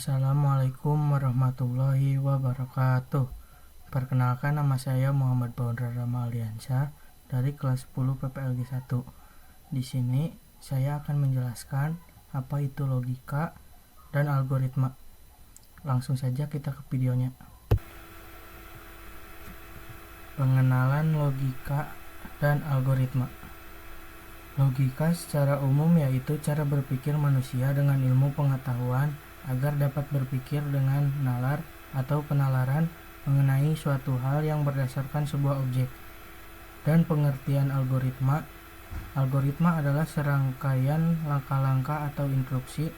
Assalamualaikum warahmatullahi wabarakatuh. Perkenalkan, nama saya Muhammad Baudra Ramaliansyah dari kelas 10 PPLG 1. Di sini saya akan menjelaskan apa itu logika dan algoritma. Langsung saja kita ke videonya. Pengenalan logika dan algoritma. Logika secara umum yaitu cara berpikir manusia dengan ilmu pengetahuan agar dapat berpikir dengan nalar atau penalaran mengenai suatu hal yang berdasarkan sebuah objek. Dan pengertian algoritma. Algoritma adalah serangkaian langkah-langkah atau instruksi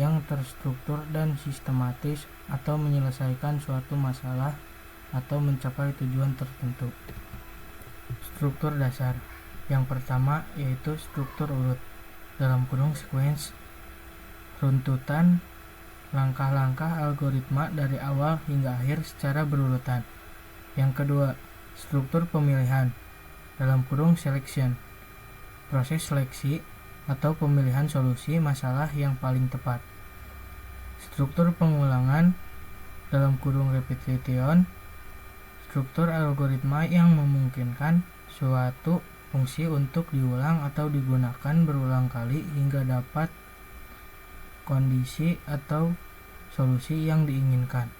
yang terstruktur dan sistematis atau menyelesaikan suatu masalah atau mencapai tujuan tertentu. Struktur dasar. Yang pertama yaitu struktur urut (sequence), runtutan langkah-langkah algoritma dari awal hingga akhir secara berurutan. Yang kedua, struktur pemilihan (selection), proses seleksi atau pemilihan solusi masalah yang paling tepat. Struktur pengulangan (repetition), struktur algoritma yang memungkinkan suatu fungsi untuk diulang atau digunakan berulang kali hingga dapat kondisi atau solusi yang diinginkan.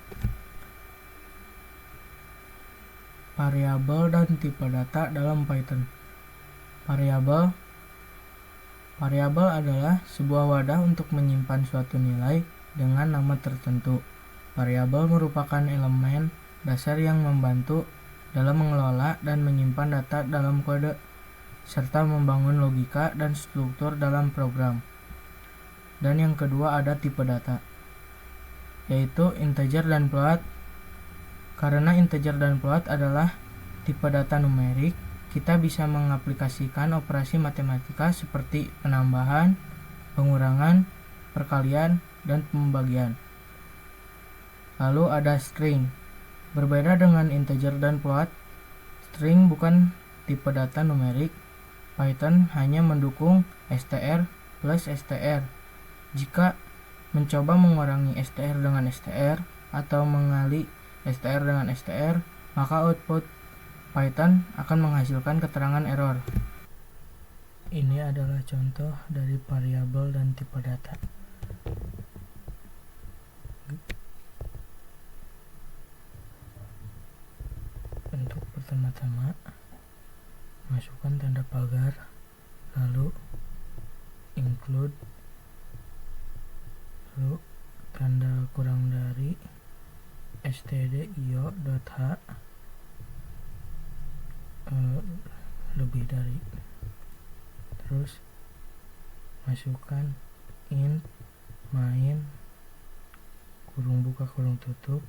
Variabel dan tipe data dalam Python. Variabel adalah sebuah wadah untuk menyimpan suatu nilai dengan nama tertentu. Variabel merupakan elemen dasar yang membantu dalam mengelola dan menyimpan data dalam kode, serta membangun logika dan struktur dalam program. Dan yang kedua ada tipe data, yaitu integer dan float. Karena integer dan float adalah tipe data numerik, kita bisa mengaplikasikan operasi matematika seperti penambahan, pengurangan, perkalian, dan pembagian. Lalu ada string. Berbeda dengan integer dan float, string bukan tipe data numerik. Python hanya mendukung str plus str. Jika mencoba mengurangi str dengan str atau mengali str dengan str, maka output Python akan menghasilkan keterangan error. Ini adalah contoh dari variabel dan tipe data. Untuk pertama-tama, masukkan tanda pagar, lalu include, lalu tanda kurang dari stdio.h lebih dari, terus masukkan int main kurung buka kurung tutup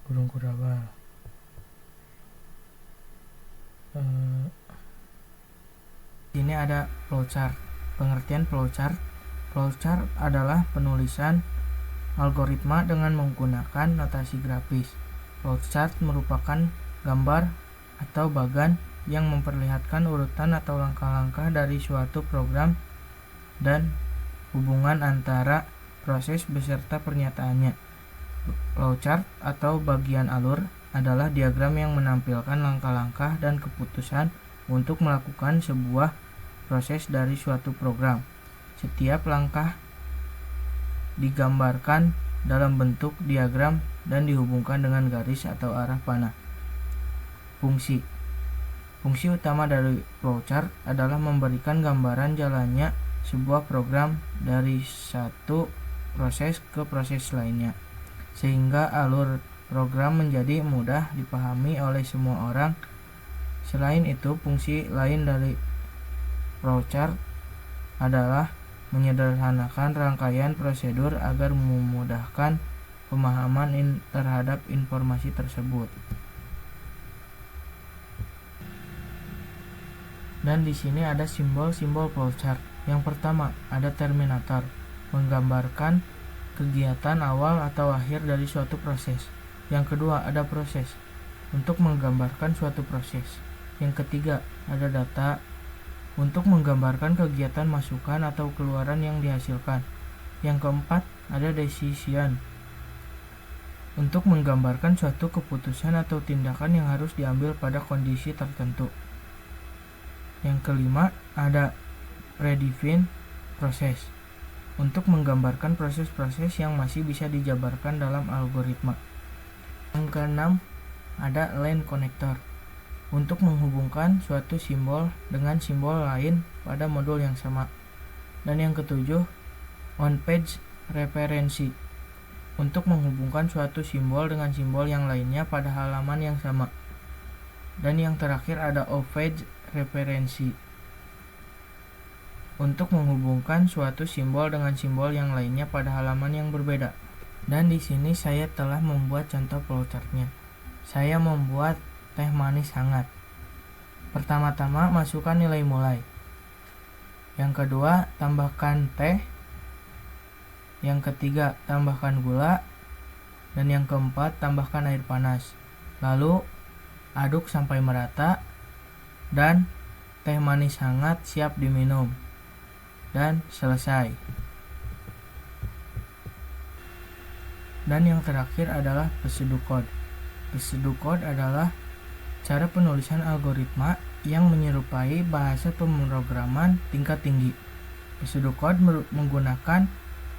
kurung kurabal. Ini ada flowchart. Pengertian flowchart. Flowchart adalah penulisan algoritma dengan menggunakan notasi grafis. Flowchart merupakan gambar atau bagan yang memperlihatkan urutan atau langkah-langkah dari suatu program dan hubungan antara proses beserta pernyataannya. Flowchart atau bagian alur adalah diagram yang menampilkan langkah-langkah dan keputusan untuk melakukan sebuah proses dari suatu program. Setiap langkah digambarkan dalam bentuk diagram dan dihubungkan dengan garis atau arah panah. Fungsi utama dari flowchart adalah memberikan gambaran jalannya sebuah program dari satu proses ke proses lainnya, sehingga alur program menjadi mudah dipahami oleh semua orang. Selain itu, fungsi lain dari flowchart adalah menyederhanakan rangkaian prosedur agar memudahkan pemahaman terhadap informasi tersebut. Dan di sini ada simbol-simbol flowchart. Yang pertama, ada terminator, menggambarkan kegiatan awal atau akhir dari suatu proses. Yang kedua, ada proses, untuk menggambarkan suatu proses. Yang ketiga, ada data, untuk menggambarkan kegiatan masukan atau keluaran yang dihasilkan. Yang keempat, ada decision. Untuk menggambarkan suatu keputusan atau tindakan yang harus diambil pada kondisi tertentu. Yang kelima, ada predefined process. Untuk menggambarkan proses-proses yang masih bisa dijabarkan dalam algoritma. Yang keenam, ada line connector. Untuk menghubungkan suatu simbol dengan simbol lain pada modul yang sama. Dan yang ketujuh, on-page referensi. Untuk menghubungkan suatu simbol dengan simbol yang lainnya pada halaman yang sama. Dan yang terakhir ada off-page referensi. Untuk menghubungkan suatu simbol dengan simbol yang lainnya pada halaman yang berbeda. Dan di sini saya telah membuat contoh flowchartnya. Saya membuat teh manis hangat. Pertama-tama masukkan nilai mulai. Yang kedua, tambahkan teh. Yang ketiga, tambahkan gula. Dan yang keempat, tambahkan air panas. Lalu, aduk sampai merata. Dan teh manis hangat siap diminum. Dan selesai. Dan yang terakhir adalah pseudocode. Pseudocode adalah cara penulisan algoritma yang menyerupai bahasa pemrograman tingkat tinggi. Pseudocode menggunakan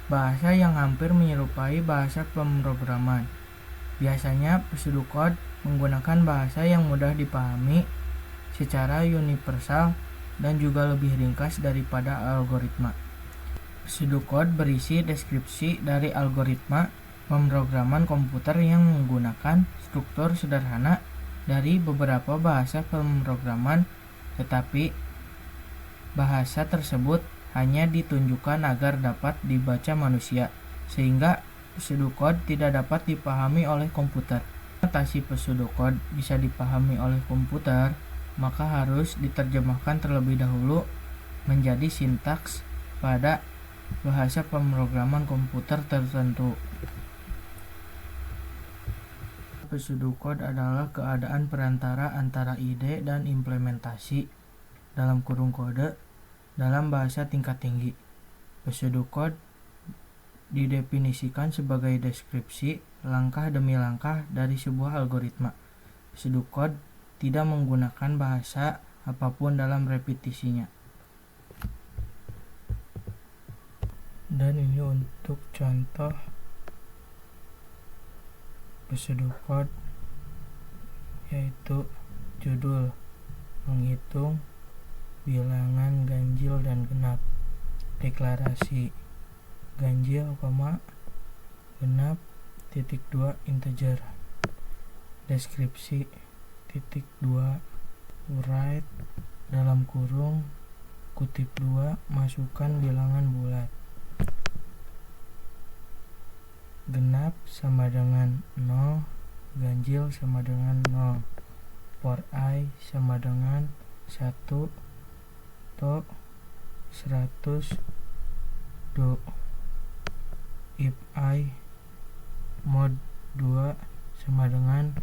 bahasa yang hampir menyerupai bahasa pemrograman. Biasanya pseudocode menggunakan bahasa yang mudah dipahami secara universal dan juga lebih ringkas daripada algoritma. Pseudocode berisi deskripsi dari algoritma pemrograman komputer yang menggunakan struktur sederhana dari beberapa bahasa pemrograman, tetapi bahasa tersebut hanya ditunjukkan agar dapat dibaca manusia, sehingga pseudocode tidak dapat dipahami oleh komputer. Notasi pseudocode bisa dipahami oleh komputer, maka harus diterjemahkan terlebih dahulu menjadi sintaks pada bahasa pemrograman komputer tertentu. Pseudocode adalah keadaan perantara antara ide dan implementasi dalam kurung kode dalam bahasa tingkat tinggi. Pseudocode didefinisikan sebagai deskripsi langkah demi langkah dari sebuah algoritma. Pseudocode tidak menggunakan bahasa apapun dalam repetisinya. Dan ini untuk contoh pseudocode, yaitu judul menghitung bilangan ganjil dan genap, deklarasi ganjil, genap, titik 2 integer, deskripsi titik 2 write dalam kurung kutip 2 masukkan bilangan bulat, genap sama dengan 0, ganjil sama dengan 0, for I sama dengan 1, to 100 do, if I mod 2 sama dengan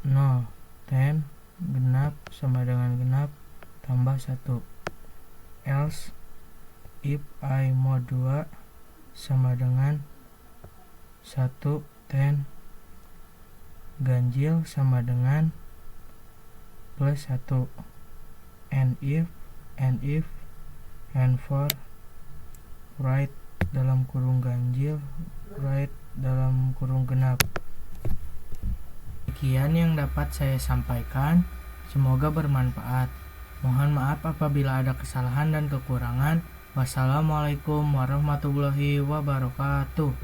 0, 10, genap sama dengan genap tambah 1, else if I mod 2 sama dengan 1, 10, ganjil sama dengan plus 1, and if and for write dalam kurung ganjil, write dalam kurung genap. Sekian yang dapat saya sampaikan, semoga bermanfaat. Mohon maaf apabila ada kesalahan dan kekurangan. Wassalamualaikum warahmatullahi wabarakatuh.